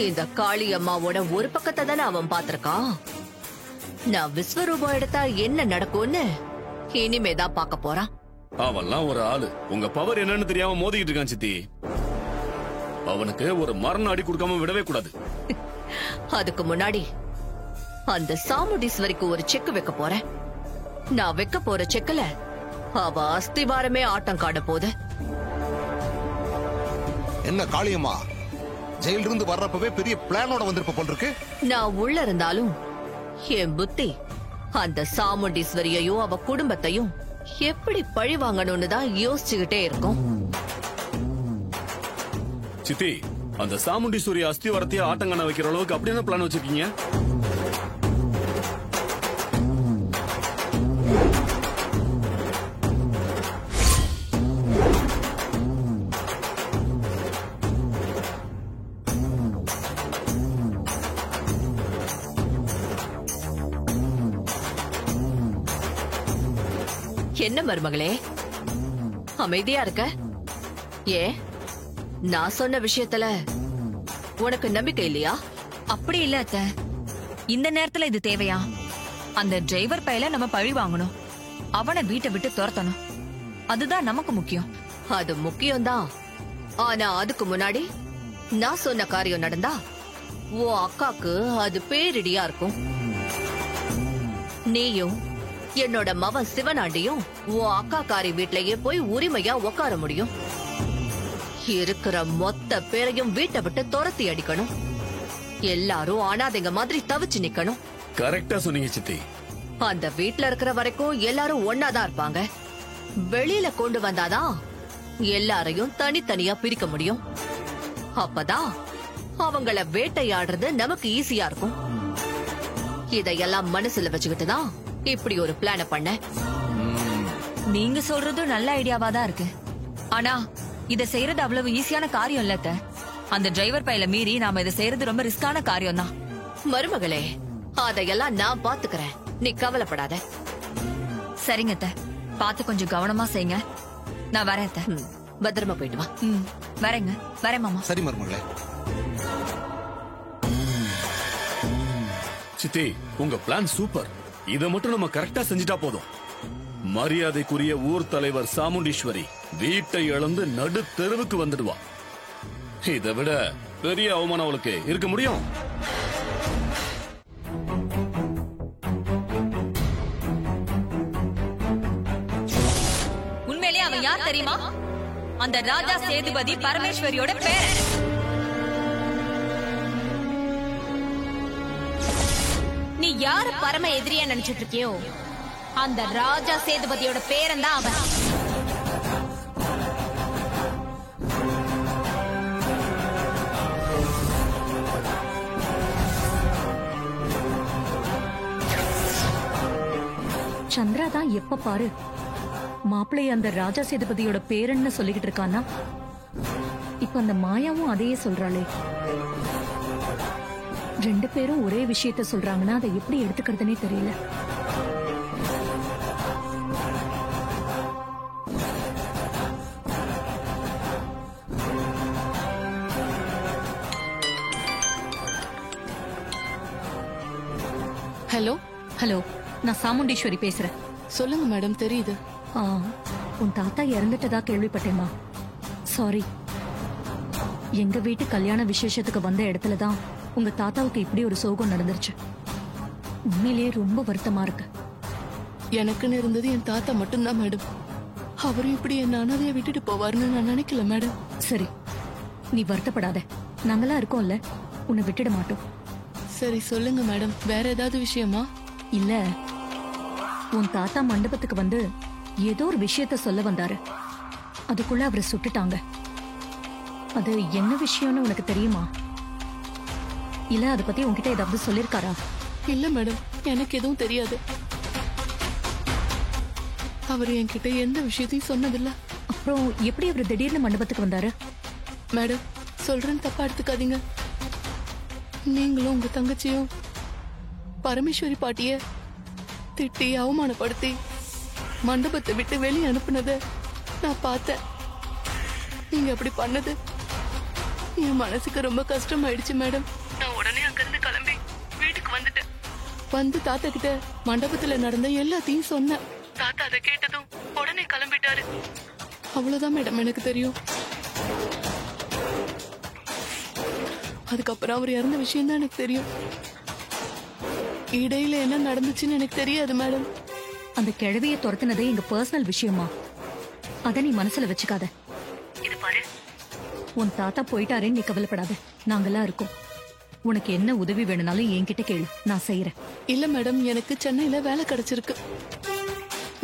இந்த காளி அம்மாவோட ஒரு பக்கத்தை தானே அவன் பாத்திருக்கான். நான் விஸ்வரூபம் எடுத்தா என்ன நடக்கும்னு இனிமேதான் பார்க்க போறான். அவன்லாம் ஒரு ஆளு. உங்க பவர் என்னன்னு தெரியாம மோதிக்கிட்டு இருக்கான் சித்தி. அவனுக்கு ஒரு மரணம் அடி கொடுக்காம விடவே கூடாது. அதுக்கு முன்னாடி அந்த சாமுண்டீஸ்வரிக்கு ஒரு செக் வைக்க போறேன். நான் வைக்க போற செக்ல அவ அஸ்திவாரமே ஆட்டம் காட போது. என்ன காளியம்மா, ஜெயில இருந்து வர்றப்பவே பெரிய பிளானோட வந்திருப்ப போல் இருக்கு. நான் உள்ள இருந்தாலும் என் புத்தி அந்த சாமுண்டீஸ்வரியையும் அவ குடும்பத்தையும் எப்படி பழி வாங்கணும்னு தான் யோசிச்சுக்கிட்டே இருக்கும். சித்தி, அந்த சாமுண்டீஸ்வரி அஸ்திவாரத்தையே ஆட்டங்கான வைக்கிற அளவுக்கு அப்படி என்ன பிளான் வச்சிருக்கீங்க? என்ன மருமகளே அமைதியா இருக்க? ஏ, நான் சொன்ன விஷயத்துல உனக்கு நம்பிக்கை இல்லையா? அப்படி இல்ல அத்தை. இந்த நேரத்துல இது தேவையா? அந்த டிரைவர் பையல நம்ம பழி வாங்கணும், அவனை வீட்டை விட்டு துரத்தணும். அதுதான் நமக்கு முக்கியம். அது முக்கியம்தான். ஆனா அதுக்கு முன்னாடி நான் சொன்ன காரியம் நடந்தா உன் அக்காக்கு அது பேரிடியா இருக்கும். நீயும் என்னோட மவன் சிவனாண்டியும் உன் அக்கா காரி வீட்லயே போய் உரிமையா உட்கார முடியும். இருக்கிற மொத்த பேரையும் வீட்டை விட்டு துரத்தி அடிக்கணும். எல்லாரும் அனாதைங்க மாதிரி தவிச்சு நிக்கணும். கரெக்டா சொன்னீங்க சித்தி. அந்த வீட்ல இருக்கிற வரைக்கும் எல்லாரும் ஒன்னாதான் இருப்பாங்க. வெளியில கொண்டு வந்தாதான் எல்லாரையும் தனித்தனியா பிரிக்க முடியும். அப்பதான் அவங்கள வேட்டையாடுறது நமக்கு ஈஸியா இருக்கும். இதையெல்லாம் மனசுல வச்சுக்கிட்டுதான் இப்படி ஒரு பிளான பண்ண. நீங்க சொல்றது நல்ல ஐடியாவா தான் இருக்கு. ஆனா இத செய்யறது அவ்வளவு ஈஸியான காரியம் இல்ல அத்தை. அந்த டிரைவர் பையல மீறி நாம இதை செய்யறது ரொம்ப ரிஸ்கான காரியம் தான். மருமகளே, அதையெல்லாம் நான் பாத்துக்கிறேன், நீ கவலைப்படாத. சரிங்க அத்தை, பார்த்து கொஞ்சம் கவனமா செய்யுங்க. நான் வரேன் அத்தை. பத்திரமா போயிட்டு வா. வரேங்க, வரேன் மாமா. சரி மருமகளே. சித்தி, உங்க பிளான் சூப்பர். இத மட்டும் நம்ம கரெக்டா செஞ்சுட்டா போதும். மரியாதைக்குரிய ஊர் தலைவர் சாமுண்டீஸ்வரி வீட்டை இழந்து நடு தெருவுக்கு வந்துடுவா. இதை விட பெரிய அவமானம் அவளுக்கு இருக்க முடியும்? உண்மையிலேயே அவன் யார் தெரியுமா? அந்த ராஜா சேதுபதி பரமேஸ்வரியோட பேரன். நீ யாரு பரம எதிரியா நினைச்சிட்டு இருக்கியோ, அந்த ராஜா சேதுபதியோட பேரன் தான் அவன். சந்திரா தான் எப்ப பாரு மாப்பிள்ளைய அந்த ராஜா சேதுபதியோட பேரன்னு சொல்லிக்கிட்டு இருக்கானா. இப்ப அந்த மாயாவும் அதையே சொல்றாளே. ரெண்டு பேரும் ஒரே விஷயத்த சொல்றாங்கன்னா அதை எப்படி எடுத்துக்கிறதுனே தெரியல. ஹலோ ஹலோ, நான் சாமுண்டீஸ்வரி பேசுறேன். சொல்லுங்க மேடம். தெரியுது. உன் தாத்தா இறந்துட்டதா கேள்விப்பட்டேமா. சாரி. எங்க வீட்டு கல்யாண விசேஷத்துக்கு வந்த இடத்துலதான் உங்க தாத்தாவுக்கு இப்படி ஒரு சோகம் நடந்துருச்சு. உண்மையிலேயே ரொம்ப வருத்தமா இருக்கு. எனக்குன்னு இருந்தது என் தாத்தா மட்டும்தான் மேடம். அவரும் இப்படி என்ன அனாதைய விட்டுட்டு போவாருன்னு நான் நினைக்கல மேடம். சரி, நீ வருத்தப்படாத. நாங்கெல்லாம் இருக்கோம்ல, உன்னை விட்டுட மாட்டோம். சரி சொல்லுங்க மேடம், வேற ஏதாவது விஷயமா? இல்ல, உன் தாத்தா மண்டபத்துக்கு வந்து ஏதோ ஒரு விஷயத்த சொல்ல வந்தாரு. அதுக்குள்ள அவரை சுட்டுட்டாங்க. அது என்ன விஷயம்னு உனக்கு தெரியுமா? இல்ல அத பத்தி உன்கிட்ட ஏதாவது சொல்லிருக்காரா? இல்ல மேடம், எனக்கு எதுவும் தெரியாது. அவர் என்கிட்ட எந்த விஷயத்தையும் சொன்னதில்ல. அப்புறம் எப்படி அவர் திடீர்னு மண்டபத்துக்கு வந்தாரு? மேடம், சொல்றேன்னு தப்பா எடுத்துக்காதீங்க. நீங்களும் உங்க தங்கச்சியும் பரமேஸ்வரி பாட்டிய திட்டி அவமானப்படுத்தி மண்டபத்தை விட்டு வெளியே அனுப்புனத நான் பார்த்தேன். நீங்க அப்படி பண்ணது என் மனசுக்கு ரொம்ப கஷ்டமாயிடுச்சு மேடம். நான் உடனே அங்கிருந்து கிளம்பி வீட்டுக்கு வந்துட்டேன். வந்து தாத்தா கிட்ட மண்டபத்துல நடந்த எல்லாத்தையும் சொன்னேன். தாத்தா அதை கேட்டதும் உடனே கிளம்பிட்டாரு. அவ்வளவுதான் மேடம் எனக்கு தெரியும். அதுக்கப்புறம் அவர் இறந்த விஷயம் தான் எனக்கு தெரியும். இடையில என்ன நடந்துச்சுன்னு எனக்கு தெரியாது மேடம். அந்த கிழவிய துரத்துனதே எங்க பர்சனல் விஷயமா, அத நீ மனசுல வச்சுக்காத. இது பாரு, உன் தாத்தா போயிட்டாரேன்னு நீ கவலைப்படாத, நாங்கெல்லாம் இருக்கோம். உனக்கு என்ன உதவி வேணும்னாலும் என்கிட்ட கேளு, நான் செய்யறேன். இல்ல மேடம், எனக்கு சென்னையில வேலை கிடைச்சிருக்கு.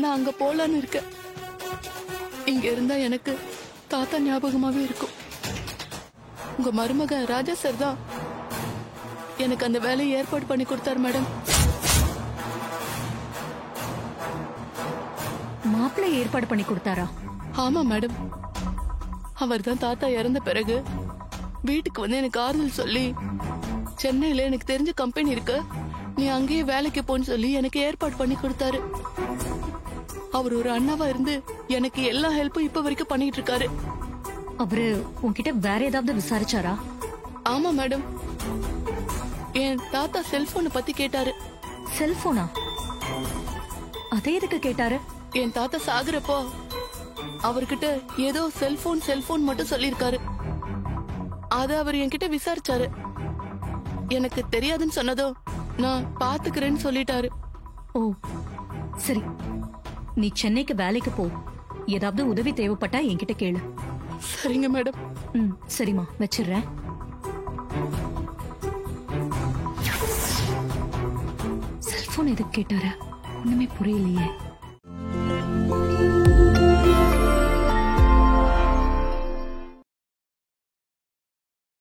நான் அங்க போலான்னு இருக்கேன். இங்க இருந்தா எனக்கு தாத்தா ஞாபகமாவே இருக்கும். உங்க மருமக ராஜா சார் தான் எனக்கு அந்த வேலையை ஏற்பாடு பண்ணி கொடுத்தாரு மேடம். மாப்பிள்ளை ஏற்பாடு பண்ணி கொடுத்தாரா? ஆமா மேடம். அவர் தான் தாத்தா இறந்த பிறகு வீட்டுக்கு வந்து எனக்கு ஆறுதல் சொல்லி, சென்னையில எனக்கு தெரிஞ்ச கம்பெனி இருக்கு, நீ அங்கேயே வேலைக்கு போன்னு சொல்லி எனக்கு ஏற்பாடு பண்ணி கொடுத்தாரு. அவர் ஒரு அண்ணாவா இருந்து எனக்கு எல்லா ஹெல்ப்பும் இப்ப வரைக்கும் பண்ணிட்டு இருக்காரு. அவரு உன்கிட்ட வேற ஏதாவது விசாரிச்சாரா? ஆமா மேடம், என் தாத்தா செல்போனை பத்தி கேட்டாரு. செல்போனா? அதே எதுக்கு கேட்டாரு? என் தாத்தா சாகுறப்போ அவர்கிட்ட ஏதோ செல்போன் மட்டும் சொல்லிருக்காரு. அத அவர் என்கிட்ட விசாரிச்சாரு. எனக்கு தெரியாதுன்னு சொன்னதோ நான் பாத்துக்கிறேன்னு சொல்லிட்டாரு. ஓ சரி, நீ சென்னைக்கு வேலைக்கு போ. ஏதாவது உதவி தேவைப்பட்டா என்கிட்ட கேளு. சரிங்க மேடம். சரிம்மா, வச்சிடுறேன். செல்போன் எதுக்கு கேட்டாரு? ஒண்ணுமே புரியலையே.